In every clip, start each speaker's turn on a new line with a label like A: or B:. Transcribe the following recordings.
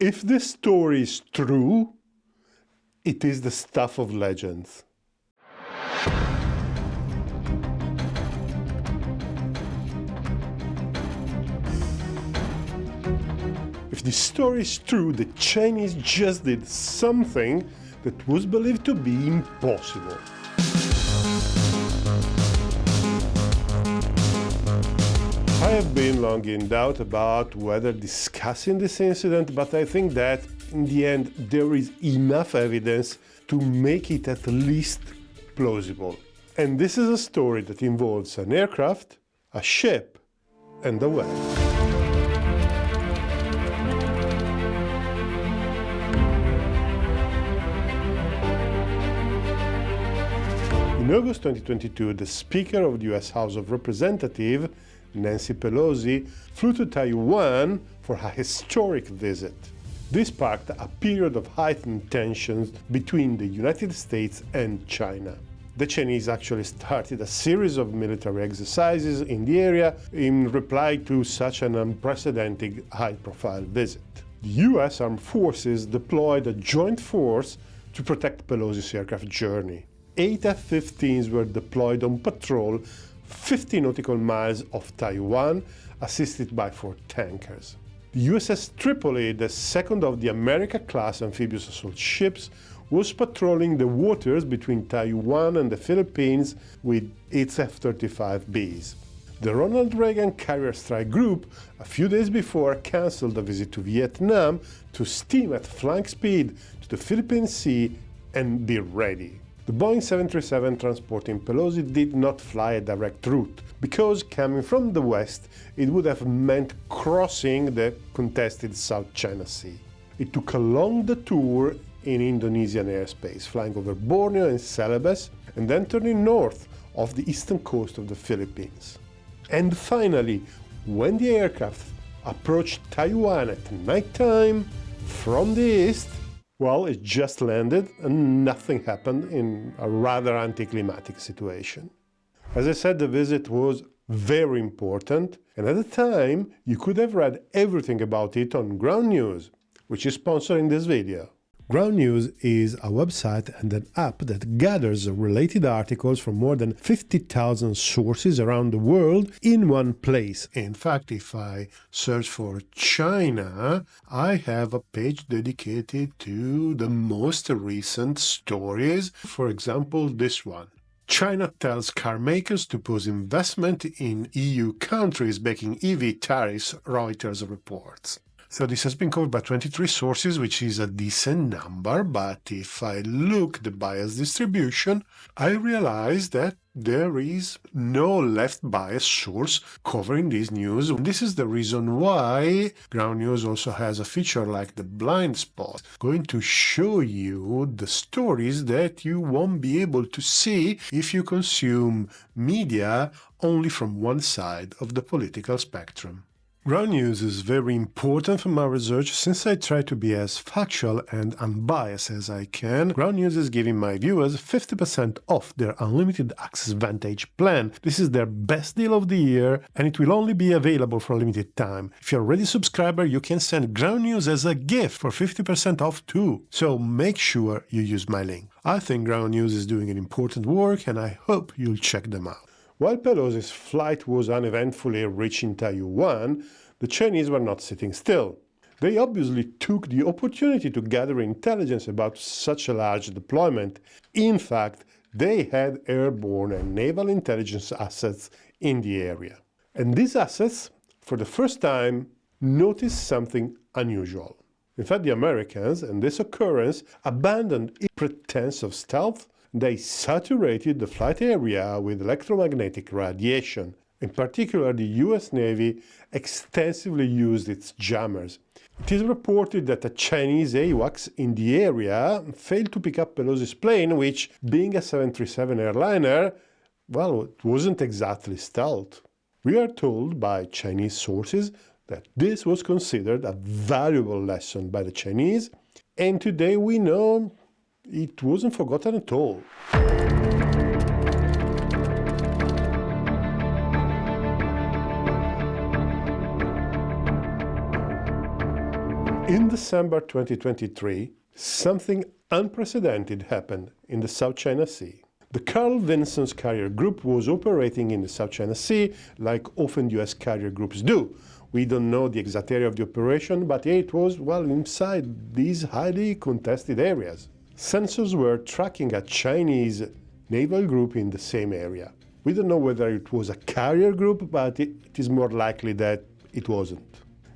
A: If this story is true, it is the stuff of legends. If this story is true, the Chinese just did something that was believed to be impossible. I have been long in doubt about whether discussing this incident, but I think that in the end there is enough evidence to make it at least plausible. And this is a story that involves an aircraft, a ship, and a well. In August 2022, the Speaker of the US House of Representatives, Nancy Pelosi, flew to Taiwan for a historic visit. This sparked a period of heightened tensions between the United States and China. The Chinese actually started a series of military exercises in the area in reply to such an unprecedented high-profile visit. The US Armed Forces deployed a joint force to protect Pelosi's aircraft journey. 8 F-15s were deployed on patrol 50 nautical miles off Taiwan, assisted by 4 tankers. The USS Tripoli, the second of the America-class amphibious assault ships, was patrolling the waters between Taiwan and the Philippines with its F-35Bs. The Ronald Reagan Carrier Strike Group, a few days before, cancelled a visit to Vietnam to steam at flank speed to the Philippine Sea and be ready. The Boeing 737 transporting Pelosi did not fly a direct route, because coming from the west, it would have meant crossing the contested South China Sea. It took a long detour in Indonesian airspace, flying over Borneo and Celebes, and then turning north off the eastern coast of the Philippines. And finally, when the aircraft approached Taiwan at nighttime from the east, well, it just landed and nothing happened in a rather anticlimactic situation. As I said, the visit was very important, and at the time you could have read everything about it on Ground News, which is sponsoring this video. Ground News is a website and an app that gathers related articles from more than 50,000 sources around the world in one place. In fact, if I search for China, I have a page dedicated to the most recent stories. For example, this one. China tells car makers to pause investment in EU countries backing EV tariffs, Reuters reports. So this has been covered by 23 sources, which is a decent number, but if I look at the bias distribution, I realize that there is no left bias source covering this news. This is the reason why Ground News also has a feature like the blind spot, going to show you the stories that you won't be able to see if you consume media only from one side of the political spectrum. Ground News is very important for my research since I try to be as factual and unbiased as I can. Ground News is giving my viewers 50% off their Unlimited Access Vantage plan. This is their best deal of the year and it will only be available for a limited time. If you're already a subscriber, you can send Ground News as a gift for 50% off too. So make sure you use my link. I think Ground News is doing an important work and I hope you'll check them out. While Pelosi's flight was uneventfully reaching Taiwan, the Chinese were not sitting still. They obviously took the opportunity to gather intelligence about such a large deployment. In fact, they had airborne and naval intelligence assets in the area. And these assets, for the first time, noticed something unusual. In fact, the Americans, in this occurrence, abandoned a pretense of stealth. They saturated the flight area with electromagnetic radiation. In particular, the US Navy extensively used its jammers. It is reported that a Chinese AWACS in the area failed to pick up Pelosi's plane, which, being a 737 airliner, well, it wasn't exactly stealth. We are told by Chinese sources that this was considered a valuable lesson by the Chinese, and today we know it wasn't forgotten at all. In December 2023, something unprecedented happened in the South China Sea. The Carl Vinson's carrier group was operating in the South China Sea, like often US carrier groups do. We don't know the exact area of the operation, but it was, well, inside these highly contested areas. Sensors were tracking a Chinese naval group in the same area. We don't know whether it was a carrier group, but it is more likely that it wasn't.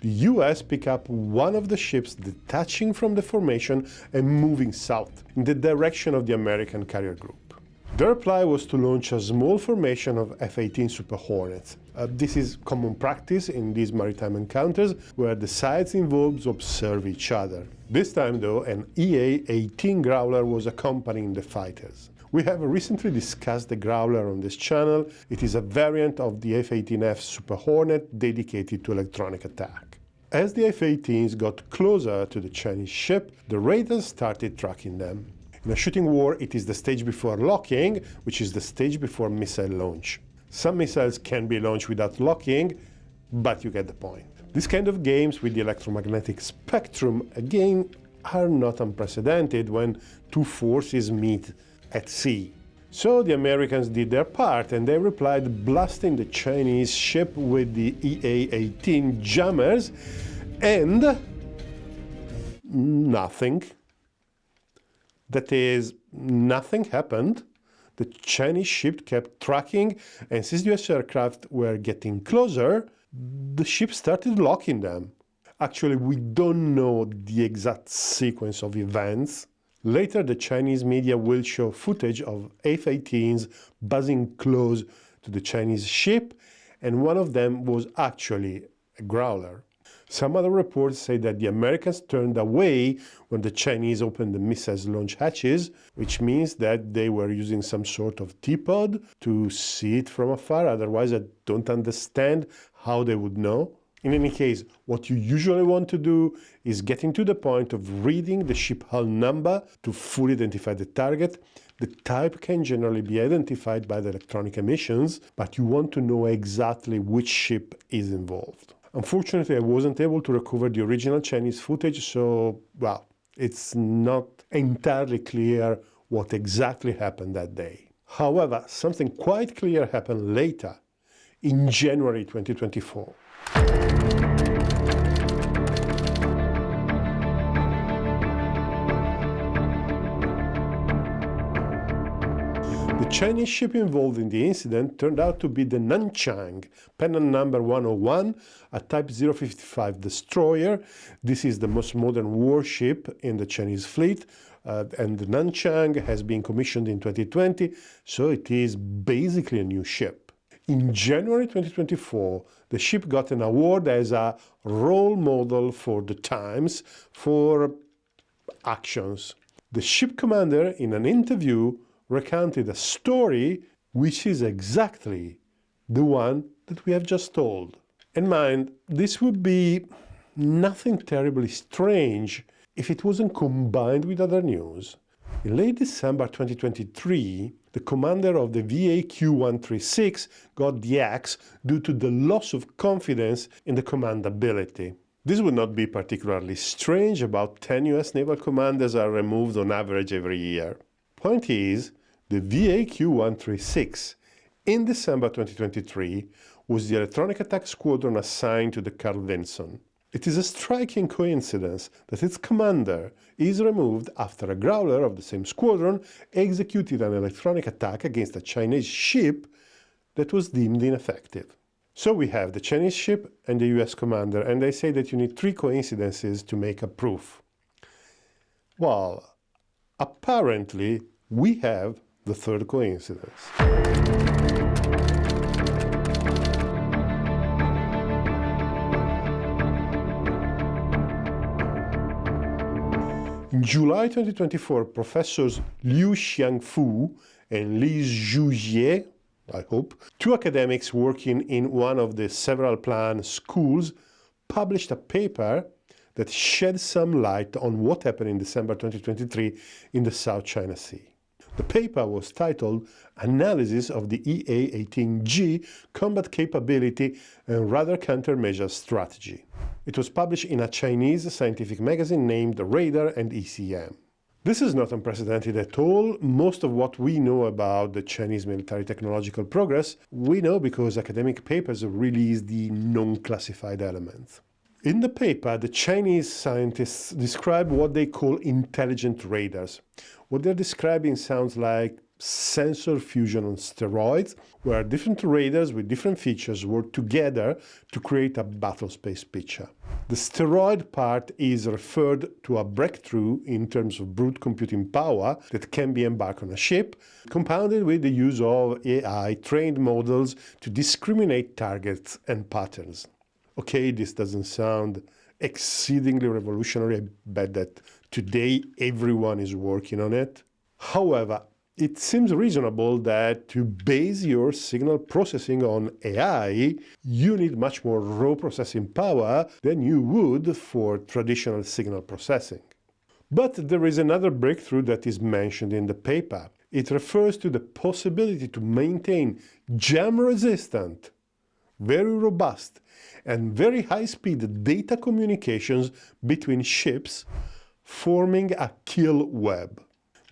A: The US picked up one of the ships detaching from the formation and moving south in the direction of the American carrier group. The reply was to launch a small formation of F-18 Super Hornets. This is common practice in these maritime encounters, where the sides involved observe each other. This time, though, an EA-18 Growler was accompanying the fighters. We have recently discussed the Growler on this channel. It is a variant of the F-18F Super Hornet dedicated to electronic attack. As the F-18s got closer to the Chinese ship, the radars started tracking them. In a shooting war, it is the stage before locking, which is the stage before missile launch. Some missiles can be launched without locking, but you get the point. These kind of games with the electromagnetic spectrum, again, are not unprecedented when two forces meet at sea. So the Americans did their part, and they replied blasting the Chinese ship with the EA-18 jammers, and nothing. That is, nothing happened. The Chinese ship kept tracking, and since US aircraft were getting closer, the ship started locking them. Actually, we don't know the exact sequence of events. Later, the Chinese media will show footage of F-18s buzzing close to the Chinese ship, and one of them was actually a Growler. Some other reports say that the Americans turned away when the Chinese opened the missiles launch hatches, which means that they were using some sort of T-pod to see it from afar. Otherwise, I don't understand how they would know. In any case, what you usually want to do is getting to the point of reading the ship hull number to fully identify the target. The type can generally be identified by the electronic emissions, but you want to know exactly which ship is involved. Unfortunately, I wasn't able to recover the original Chinese footage, so, well, it's not entirely clear what exactly happened that day. However, something quite clear happened later, in January 2024. The Chinese ship involved in the incident turned out to be the Nanchang, pennant number 101, a Type 055 destroyer. This is the most modern warship in the Chinese fleet, and the Nanchang has been commissioned in 2020, so it is basically a new ship. In January 2024, the ship got an award as a role model for the times for actions. The ship commander, in an interview, recounted a story which is exactly the one that we have just told. And mind, this would be nothing terribly strange if it wasn't combined with other news. In late December 2023, the commander of the VAQ-136 got the axe due to the loss of confidence in the command ability. This would not be particularly strange. About 10 US naval commanders are removed on average every year. Point is, the VAQ-136 in December 2023 was the electronic attack squadron assigned to the Carl Vinson. It is a striking coincidence that its commander is removed after a Growler of the same squadron executed an electronic attack against a Chinese ship that was deemed ineffective. So we have the Chinese ship and the US commander, and they say that you need 3 coincidences to make a proof. Well, apparently we have the 3rd coincidence. In July 2024, professors Liu Xiangfu and Li Zhujie, I hope, 2 academics working in one of the several planned schools, published a paper that shed some light on what happened in December 2023 in the South China Sea. The paper was titled Analysis of the EA-18G Combat Capability and Radar Countermeasure Strategy. It was published in a Chinese scientific magazine named Radar and ECM. This is not unprecedented at all. Most of what we know about the Chinese military technological progress, we know because academic papers release the non-classified elements. In the paper, the Chinese scientists describe what they call intelligent radars. What they're describing sounds like sensor fusion on steroids, where different radars with different features work together to create a battlespace picture. The steroid part is referred to a breakthrough in terms of brute computing power that can be embarked on a ship, compounded with the use of AI-trained models to discriminate targets and patterns. Okay, this doesn't sound exceedingly revolutionary. I bet that today everyone is working on it. However, it seems reasonable that to base your signal processing on AI, you need much more raw processing power than you would for traditional signal processing. But there is another breakthrough that is mentioned in the paper. It refers to the possibility to maintain jam-resistant, very robust, and very high-speed data communications between ships, forming a kill web.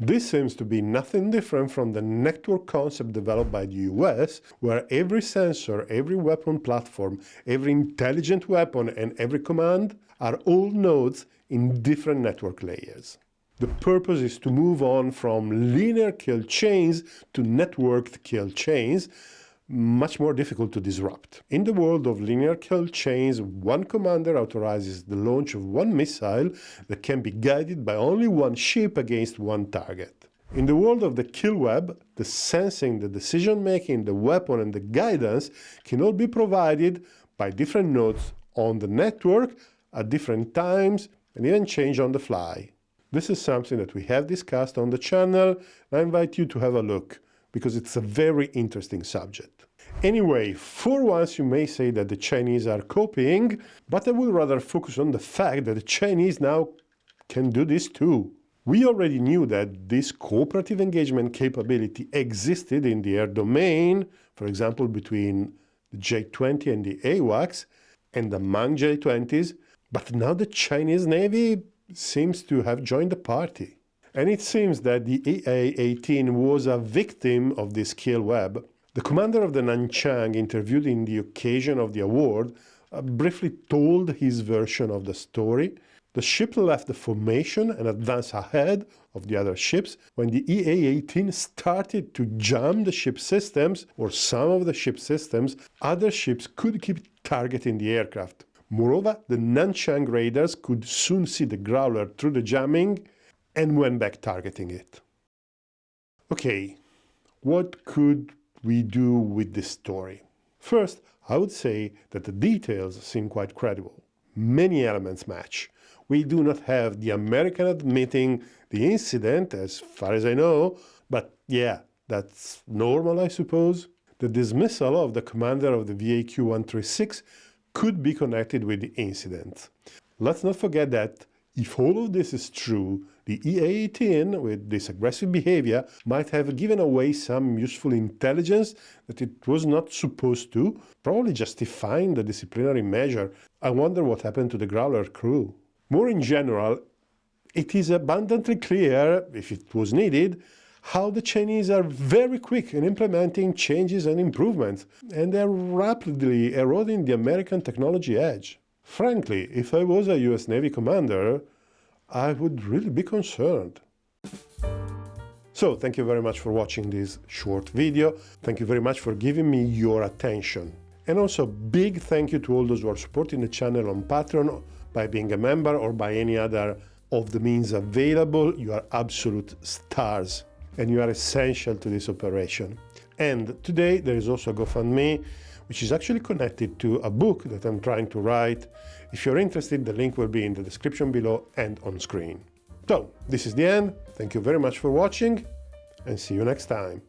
A: This seems to be nothing different from the network concept developed by the US, where every sensor, every weapon platform, every intelligent weapon, and every command are all nodes in different network layers. The purpose is to move on from linear kill chains to networked kill chains, much more difficult to disrupt. In the world of linear kill chains, one commander authorizes the launch of one missile that can be guided by only one ship against one target. In the world of the kill web, the sensing, the decision-making, the weapon, and the guidance can all be provided by different nodes on the network at different times and even change on the fly. This is something that we have discussed on the channel, and I invite you to have a look, because it's a very interesting subject. Anyway, for once you may say that the Chinese are copying, but I would rather focus on the fact that the Chinese now can do this too. We already knew that this cooperative engagement capability existed in the air domain, for example between the J-20 and the AWACS, and among J-20s, but now the Chinese Navy seems to have joined the party. And it seems that the EA-18 was a victim of this kill web. The commander of the Nanchang, interviewed in the occasion of the award, briefly told his version of the story. The ship left the formation and advanced ahead of the other ships when the EA-18 started to jam the ship systems, or some of the ship systems. Other ships could keep targeting the aircraft. Moreover, the Nanchang radars could soon see the Growler through the jamming and went back targeting it. Okay, what could we do with this story? First, I would say that the details seem quite credible. Many elements match. We do not have the American admitting the incident, as far as I know, but yeah, that's normal, I suppose. The dismissal of the commander of the VAQ-136 could be connected with the incident. Let's not forget that if all of this is true, the EA-18, with this aggressive behavior, might have given away some useful intelligence that it was not supposed to, probably justifying the disciplinary measure. I wonder what happened to the Growler crew. More in general, it is abundantly clear, if it was needed, how the Chinese are very quick in implementing changes and improvements, and they're rapidly eroding the American technology edge. Frankly, if I was a US Navy commander, I would really be concerned. So, thank you very much for watching this short video. Thank you very much for giving me your attention. And also, big thank you to all those who are supporting the channel on Patreon by being a member or by any other of the means available. You are absolute stars, and you are essential to this operation. And today there is also a GoFundMe, which is actually connected to a book that I'm trying to write. If you're interested, the link will be in the description below and on screen. So, this is the end. Thank you very much for watching, and see you next time.